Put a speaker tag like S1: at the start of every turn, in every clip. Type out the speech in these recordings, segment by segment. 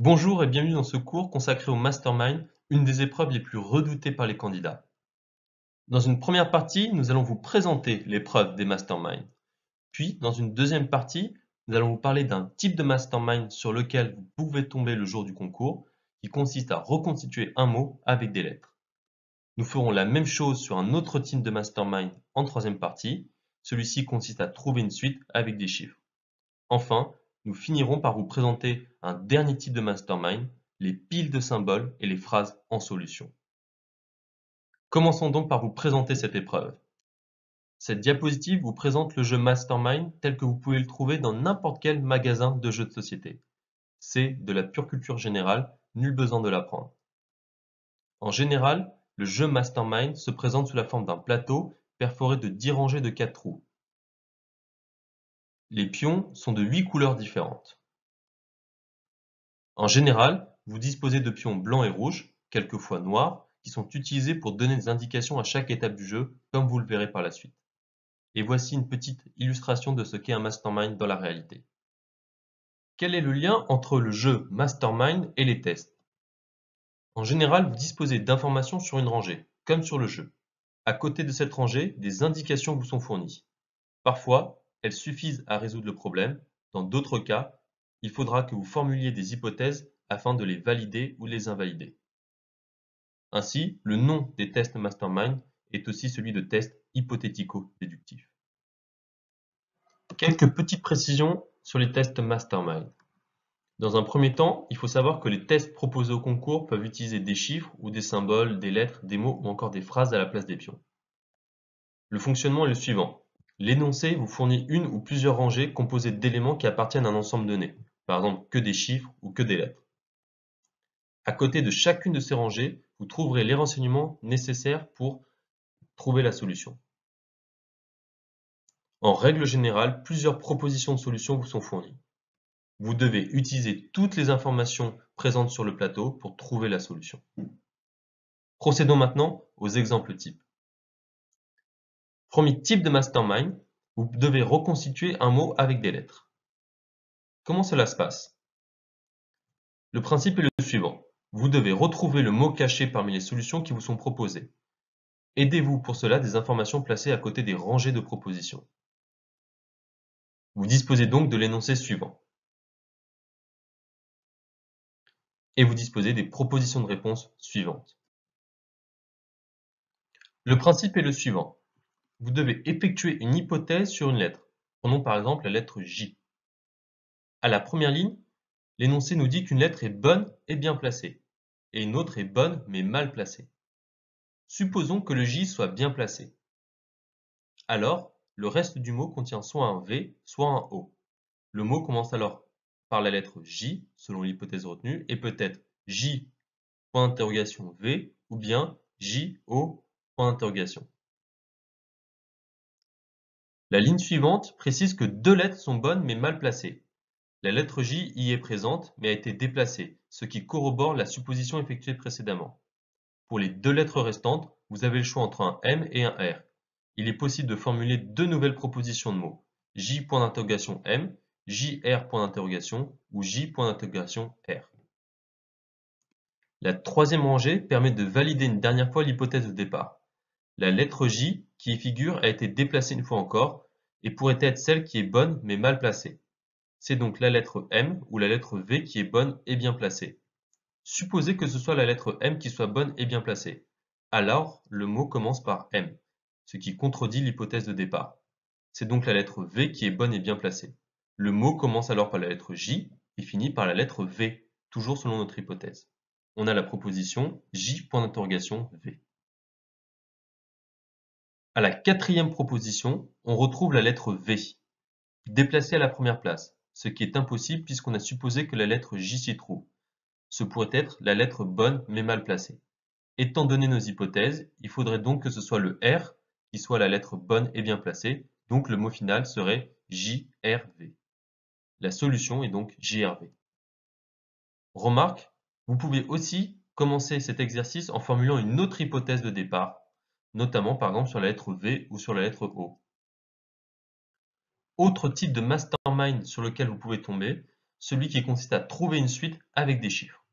S1: Bonjour et bienvenue dans ce cours consacré au mastermind, une des épreuves les plus redoutées par les candidats. Dans une première partie, nous allons vous présenter l'épreuve des masterminds. Puis, dans une deuxième partie, nous allons vous parler d'un type de mastermind sur lequel vous pouvez tomber le jour du concours, qui consiste à reconstituer un mot avec des lettres. Nous ferons la même chose sur un autre type de mastermind en troisième partie. Celui-ci consiste à trouver une suite avec des chiffres. Enfin, nous finirons par vous présenter un dernier type de mastermind, les piles de symboles et les phrases en solution. Commençons donc par vous présenter cette épreuve. Cette diapositive vous présente le jeu Mastermind tel que vous pouvez le trouver dans n'importe quel magasin de jeux de société. C'est de la pure culture générale, nul besoin de l'apprendre. En général, le jeu Mastermind se présente sous la forme d'un plateau perforé de 10 rangées de 4 trous. Les pions sont de 8 couleurs différentes. En général, vous disposez de pions blancs et rouges, quelquefois noirs, qui sont utilisés pour donner des indications à chaque étape du jeu, comme vous le verrez par la suite. Et voici une petite illustration de ce qu'est un mastermind dans la réalité. Quel est le lien entre le jeu mastermind et les tests? En général, vous disposez d'informations sur une rangée, comme sur le jeu. À côté de cette rangée, des indications vous sont fournies. Parfois, elles suffisent à résoudre le problème. Dans d'autres cas, il faudra que vous formuliez des hypothèses afin de les valider ou les invalider. Ainsi, le nom des tests mastermind est aussi celui de test hypothético-déductif. Quelques petites précisions sur les tests mastermind. Dans un premier temps, il faut savoir que les tests proposés au concours peuvent utiliser des chiffres ou des symboles, des lettres, des mots ou encore des phrases à la place des pions. Le fonctionnement est le suivant. L'énoncé vous fournit une ou plusieurs rangées composées d'éléments qui appartiennent à un ensemble donné, par exemple que des chiffres ou que des lettres. À côté de chacune de ces rangées, vous trouverez les renseignements nécessaires pour trouver la solution. En règle générale, plusieurs propositions de solutions vous sont fournies. Vous devez utiliser toutes les informations présentes sur le plateau pour trouver la solution. Procédons maintenant aux exemples types. Premier type de mastermind, vous devez reconstituer un mot avec des lettres. Comment cela se passe? Le principe est le suivant. Vous devez retrouver le mot caché parmi les solutions qui vous sont proposées. Aidez-vous pour cela des informations placées à côté des rangées de propositions. Vous disposez donc de l'énoncé suivant. Et vous disposez des propositions de réponse suivantes. Le principe est le suivant. Vous devez effectuer une hypothèse sur une lettre. Prenons par exemple la lettre J. À la première ligne, l'énoncé nous dit qu'une lettre est bonne et bien placée, et une autre est bonne mais mal placée. Supposons que le J soit bien placé. Alors, le reste du mot contient soit un V, soit un O. Le mot commence alors par la lettre J, selon l'hypothèse retenue, et peut être J, point d'interrogation V, ou bien J, O, point d'interrogation. La ligne suivante précise que deux lettres sont bonnes mais mal placées. La lettre J y est présente mais a été déplacée, ce qui corrobore la supposition effectuée précédemment. Pour les deux lettres restantes, vous avez le choix entre un M et un R. Il est possible de formuler deux nouvelles propositions de mots, J point d'interrogation M, JR point d'interrogation ou J point d'interrogation R. La troisième rangée permet de valider une dernière fois l'hypothèse de départ. La lettre J qui y figure a été déplacée une fois encore et pourrait être celle qui est bonne mais mal placée. C'est donc la lettre M ou la lettre V qui est bonne et bien placée. Supposez que ce soit la lettre M qui soit bonne et bien placée. Alors, le mot commence par M, ce qui contredit l'hypothèse de départ. C'est donc la lettre V qui est bonne et bien placée. Le mot commence alors par la lettre J et finit par la lettre V, toujours selon notre hypothèse. On a la proposition J point d'interrogation V. À la quatrième proposition, on retrouve la lettre V, déplacée à la première place, ce qui est impossible puisqu'on a supposé que la lettre J s'y trouve. Ce pourrait être la lettre bonne mais mal placée. Étant donné nos hypothèses, il faudrait donc que ce soit le R qui soit la lettre bonne et bien placée, donc le mot final serait JRV. La solution est donc JRV. Remarque, vous pouvez aussi commencer cet exercice en formulant une autre hypothèse de départ, notamment par exemple sur la lettre V ou sur la lettre O. Autre type de mastermind sur lequel vous pouvez tomber, celui qui consiste à trouver une suite avec des chiffres.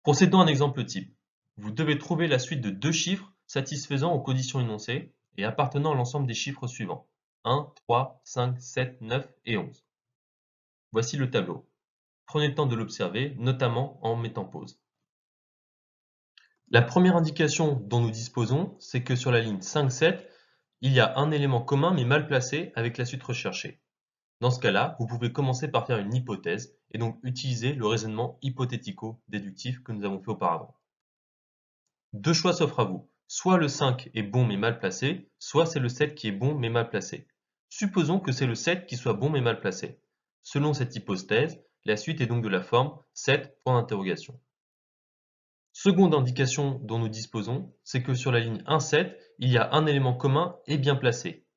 S1: Procédons à un exemple type. Vous devez trouver la suite de deux chiffres satisfaisant aux conditions énoncées et appartenant à l'ensemble des chiffres suivants: 1, 3, 5, 7, 9 et 11. Voici le tableau. Prenez le temps de l'observer, notamment en mettant pause. La première indication dont nous disposons, c'est que sur la ligne 5, 7, il y a un élément commun mais mal placé avec la suite recherchée. Dans ce cas-là, vous pouvez commencer par faire une hypothèse et donc utiliser le raisonnement hypothético-déductif que nous avons fait auparavant. Deux choix s'offrent à vous. Soit le 5 est bon mais mal placé, soit c'est le 7 qui est bon mais mal placé. Supposons que c'est le 7 qui soit bon mais mal placé. Selon cette hypothèse, la suite est donc de la forme 7 point d'interrogation. Seconde indication dont nous disposons, c'est que sur la ligne 1, 7, il y a un élément commun et bien placé.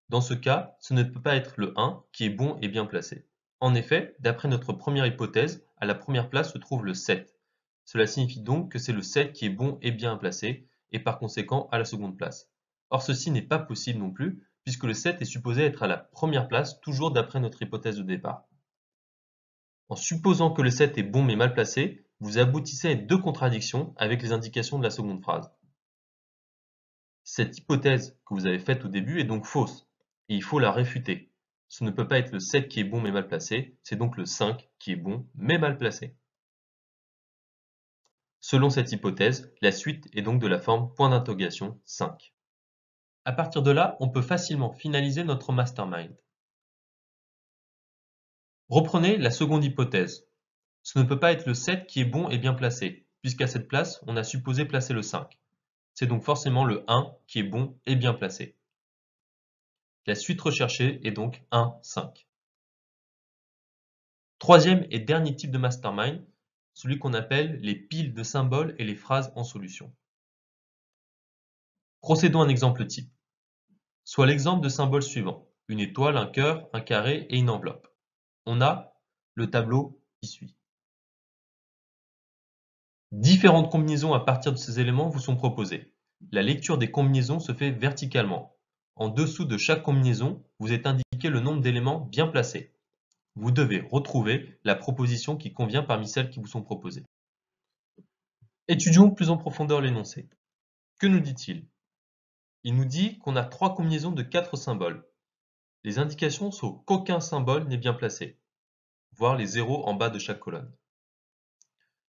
S1: Dans ce cas, ce ne peut pas être le 1 qui est bon et bien placé. En effet, d'après notre première hypothèse, à la première place se trouve le 7. Cela signifie donc que c'est le 7 qui est bon et bien placé, et par conséquent à la seconde place. Or ceci n'est pas possible non plus, puisque le 7 est supposé être à la première place, toujours d'après notre hypothèse de départ. En supposant que le 7 est bon mais mal placé, vous aboutissez à deux contradictions avec les indications de la seconde phrase. Cette hypothèse que vous avez faite au début est donc fausse, et il faut la réfuter. Ce ne peut pas être le 7 qui est bon mais mal placé, c'est donc le 5 qui est bon mais mal placé. Selon cette hypothèse, la suite est donc de la forme point d'interrogation 5. À partir de là, on peut facilement finaliser notre mastermind. Reprenez la seconde hypothèse. Ce ne peut pas être le 7 qui est bon et bien placé, puisqu'à cette place, on a supposé placer le 5. C'est donc forcément le 1 qui est bon et bien placé. La suite recherchée est donc 1, 5. Troisième et dernier type de mastermind, celui qu'on appelle les piles de symboles et les phrases en solution. Procédons à un exemple type. Soit l'exemple de symbole suivant: une étoile, un cœur, un carré et une enveloppe. On a le tableau qui suit. Différentes combinaisons à partir de ces éléments vous sont proposées. La lecture des combinaisons se fait verticalement. En dessous de chaque combinaison, vous est indiqué le nombre d'éléments bien placés. Vous devez retrouver la proposition qui convient parmi celles qui vous sont proposées. Étudions plus en profondeur l'énoncé. Que nous dit-il? Il nous dit qu'on a trois combinaisons de 4 symboles. Les indications sont qu'aucun symbole n'est bien placé, voire les zéros en bas de chaque colonne.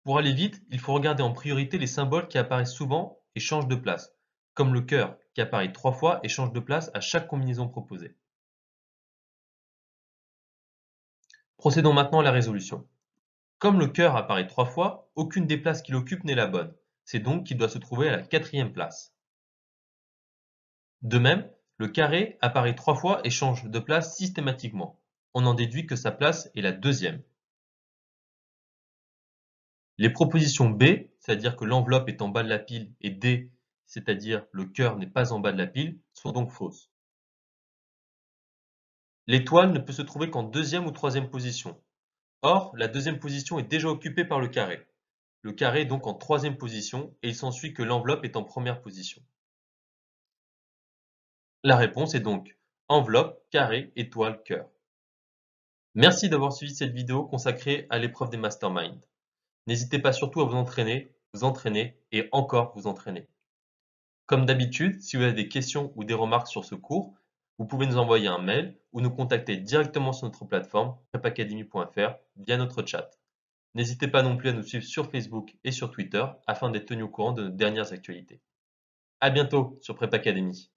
S1: Pour aller vite, il faut regarder en priorité les symboles qui apparaissent souvent et changent de place, comme le cœur qui apparaît 3 fois et change de place à chaque combinaison proposée. Procédons maintenant à la résolution. Comme le cœur apparaît 3 fois, aucune des places qu'il occupe n'est la bonne. C'est donc qu'il doit se trouver à la 4e place. De même, le carré apparaît 3 fois et change de place systématiquement. On en déduit que sa place est la 2e. Les propositions B, c'est-à-dire que l'enveloppe est en bas de la pile, et D, c'est-à-dire le cœur n'est pas en bas de la pile, sont donc fausses. L'étoile ne peut se trouver qu'en 2e ou 3e position. Or, la 2e position est déjà occupée par le carré. Le carré est donc en 3e position et il s'ensuit que l'enveloppe est en 1re position. La réponse est donc enveloppe, carré, étoile, cœur. Merci d'avoir suivi cette vidéo consacrée à l'épreuve des masterminds. N'hésitez pas surtout à vous entraîner et encore vous entraîner. Comme d'habitude, si vous avez des questions ou des remarques sur ce cours, vous pouvez nous envoyer un mail ou nous contacter directement sur notre plateforme prepacademy.fr via notre chat. N'hésitez pas non plus à nous suivre sur Facebook et sur Twitter afin d'être tenu au courant de nos dernières actualités. À bientôt sur Prep Academy.